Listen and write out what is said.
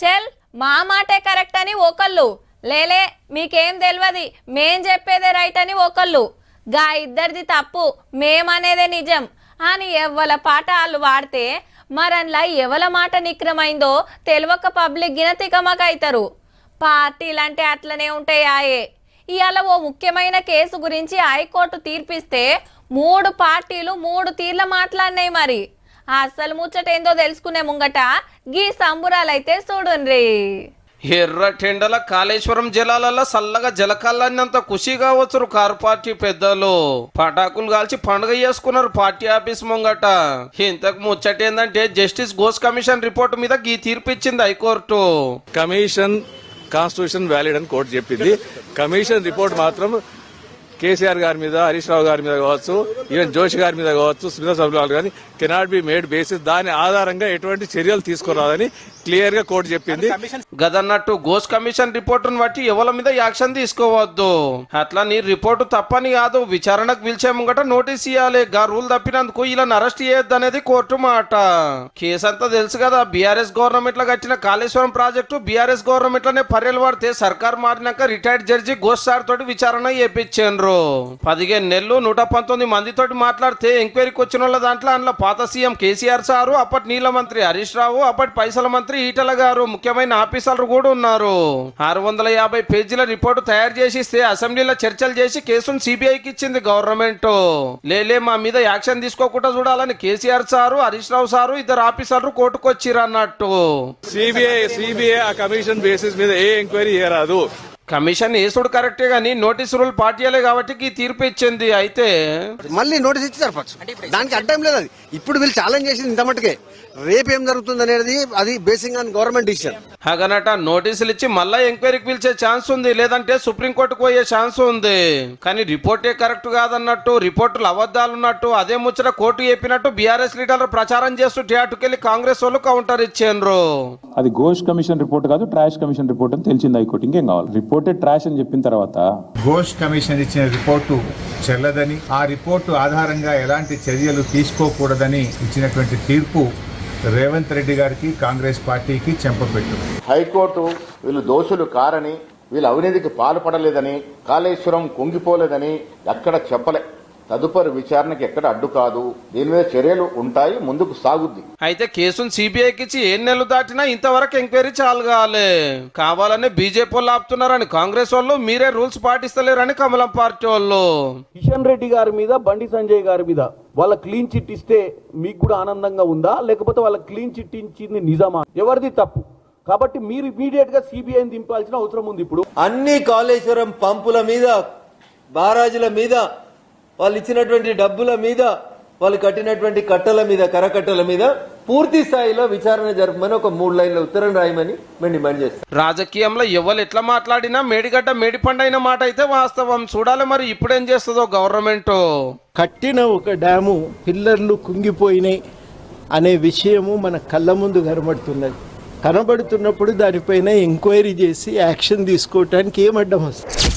చెల్ మా మాటే కరెక్ట్ అని ఒకళ్ళు, లేలే మీకేం తెలియదు మేం చెప్పేదే రైట్ అని ఒకళ్ళు, గా ఇద్దరిది తప్పు మేమనేదే నిజం అని ఎవ్వల పాట వాళ్ళు వాడితే మరన్లా ఎవల మాట నిక్రమైందో తెలియక పబ్లిక్ గిన తికమకైతారు. పార్టీలంటే అట్లనే ఉంటాయాయే. ఇవాళ ఓ ముఖ్యమైన కేసు గురించి హైకోర్టు తీర్పిస్తే 3 పార్టీలు 3 తీర్ల మాట్లాడినాయి. మరి అసలు ముచ్చటేందో తెలుసుకునే ముంగట గీ సంబురాలైతే చూడుండ్రి. ఎర్ర టెండల కాళేశ్వరం జలాలలో సల్లగా జలకాలన్నంత ఖుషిగా వచ్చారు కారు పార్టీ పెద్దలు. పటాకులు కాల్చి పండుగ చేసుకున్నారు పార్టీ ఆఫీస్ ముంగట. ఇంతకు ముచ్చటేందంటే జస్టిస్ ఘోష్ కమిషన్ రిపోర్టు మీద గీ తీర్పు ఇచ్చింది హైకోర్టు. కమిషన్ కాన్స్టిట్యూషన్ వ్యాలిడ్ అని కోర్టు చెప్పింది. కమిషన్ రిపోర్ట్ మాత్రం కేసీఆర్ గారి మీద, హరీష్ రావు గారి మీద కావచ్చు, ఈవెన్ జోషి గారి మీద కావచ్చు, స్మితా సబ్లాల్ గారి కెనాట్ బి మేడ్ బేసిస్. దాని ఆధారంగా ఎటువంటి చర్యలు తీసుకురాదని క్లియర్ గా కోర్టు చెప్పింది. గదన్నట్టు ఘోష్ కమిషన్ రిపోర్టును బట్టి ఎవరి మీద యాక్షన్ తీసుకోవద్దు. అట్లా నీ రిపోర్టు తప్పని కాదు, విచారణకు పిలిచే ముంగట నోటీస్ ఇవ్వాలి. గా రూల్ తప్పినందుకు ఇలా అరెస్ట్ చేయొద్దు అనేది కోర్టు మాట. కేసు అంతా తెలుసు కదా, బీఆర్ఎస్ గవర్నమెంట్ లో కట్టిన కాళేశ్వరం ప్రాజెక్టు బీఆర్ఎస్ గవర్నమెంట్ లోనే పర్యలు పడితే సర్కార్ మారినాక రిటైర్డ్ జడ్జి ఘోష్ సార్ తోటి విచారణ చేపించారు. 15 నెలలు 119 మందితోటి మాట్లాడితే ఎంక్వైరీకి వచ్చిన వాళ్ళ దాంట్లో అందులో పాత సీఎం కేసీఆర్ సారు, అప్పటి నీళ్ల మంత్రి హరీష్ రావు, అప్పటి పైసల మంత్రి ఈటల గారు, ముఖ్యమైన ఆఫీసర్లు కూడా ఉన్నారు. 650 పేజీల రిపోర్టు తయారు చేసి ఇస్తే అసెంబ్లీలో చర్చలు చేసి కేసును సిబిఐకి ఇచ్చింది గవర్నమెంట్. లేలే మా మీద యాక్షన్ తీసుకోకుండా చూడాలని కేసీఆర్ సారు, హరీష్ రావు సారు, 2 ఆఫీసర్లు కోర్టుకు వచ్చిర్రు అన్నట్టు. సిబిఐ ఆ కమిషన్ బేసిస్ మీద ఏ ఎంక్వైరీ చేయరాదు. కమిషన్ వేసుడు కరెక్టే గానీ నోటీసు రూల్ పార్టీలే కాబట్టి తీర్పు ఇచ్చింది. అయితే మళ్ళీ నోటీస్ ఇచ్చి జరపచ్చు, దానికి అడ్డం లేదు. అది ఇప్పుడు వీళ్ళు ఛాలెంజ్ చేసింది ఇంత మటుకే. రేపు ఏం జరుగుతుంది అనేది అది బేసింగ్ ఆన్ గవర్నమెంట్ డిసిషన్. అగనట నోటీసులు ఇచ్చి మళ్ళా ఎంక్వైరీకి పిలిచే ఛాన్స్ ఉంది, లేదంటే సుప్రీంకోర్టుకు పోయే ఛాన్స్ ఉంది. కానీ రిపోర్టే కరెక్ట్ కాదన్నట్టు, రిపోర్టులు అబద్దాలు ఉన్నట్టు, అదే ముచ్చట కోర్టు చెప్పినట్టు బీఆర్ఎస్ లీడర్లు ప్రచారం చేస్తూ అటుకెళ్లి కాంగ్రెస్ వాళ్ళు కౌంటర్ ఇచ్చారు. అది ఘోష్ కమిషన్ రిపోర్ట్ కాదు, ట్రాష్ కమిషన్ రిపోర్ట్ అని తెలిసింది హైకోర్టు. ఇంకేం కావాలి? రిపోర్టే ట్రాష్ అని చెప్పిన తర్వాత ఘోష్ కమిషన్ ఇచ్చిన రిపోర్టు చెల్లదని, ఆ రిపోర్టు ఆధారంగా ఎలాంటి చర్యలు తీసుకోకూడదని ఇచ్చినటువంటి తీర్పు రేవంత్ రెడ్డి గారికి, కాంగ్రెస్ పార్టీకి చెంపపెట్టు. హైకోర్టు వీళ్ళు దోషులు కారని, వీళ్ళు అవినీతికి పాల్పడలేదని, కాళేశ్వరం కుంగిపోలేదని ఎక్కడ చెప్పలే. తదుపరి విచారణకి ఎక్కడ అడ్డు కాదు, దీని మీద చర్యలు ఉంటాయి, ముందుకు సాగుద్ది. అయితే కేసును సిబిఐకి ఇచ్చి 7 నెలలు దాటినా ఇంతవరకు ఎంక్వైరీ చాలు కావాలని బీజేపీ వాళ్ళు ఆపుతున్నారని కాంగ్రెస్ వాళ్ళు, మీరే రూల్స్ పాటిస్తలేరని కమలం పార్టీ వాళ్ళు. కిషన్ రెడ్డి గారి మీద, బండి సంజయ్ గారి మీద వాళ్ళ క్లీన్ చిట్ ఇస్తే మీకు కూడా ఆనందంగా ఉందా, లేకపోతే వాళ్ళ క్లీన్ చిట్ ఇచ్చింది నిజమా? ఎవరిది తప్పు? కాబట్టి మీరు ఇమీడియట్ గా సిబిఐని దింపాల్సిన అవసరం ఉంది. ఇప్పుడు అన్ని కాళేశ్వరం పంపుల మీద, బారాజుల మీద, వాళ్ళు ఇచ్చినటువంటి డబ్బుల మీద, వాళ్ళు కట్టినటువంటి కట్టల మీద, కరకట్టల మీద పూర్తి స్థాయిలో విచారణ జరపమని ఒక 3 లైన్ల ఉత్తరం రాయమని మేము డిమాండ్ చేస్తాం. రాజకీయంలో ఎవరు ఎట్లా మాట్లాడినా మేడిగడ్డ మేడిపండైన మాట అయితే వాస్తవం. చూడాలి మరి ఇప్పుడేం చేస్తుందో గవర్నమెంట్. కట్టిన ఒక డ్యాము పిల్లర్లు కుంగిపోయినాయి అనే విషయము మన కళ్ళ ముందు కనబడుతున్నప్పుడు దానిపైన ఎంక్వైరీ చేసి యాక్షన్ తీసుకోవటానికి ఏం అడ్డం వస్తుంది?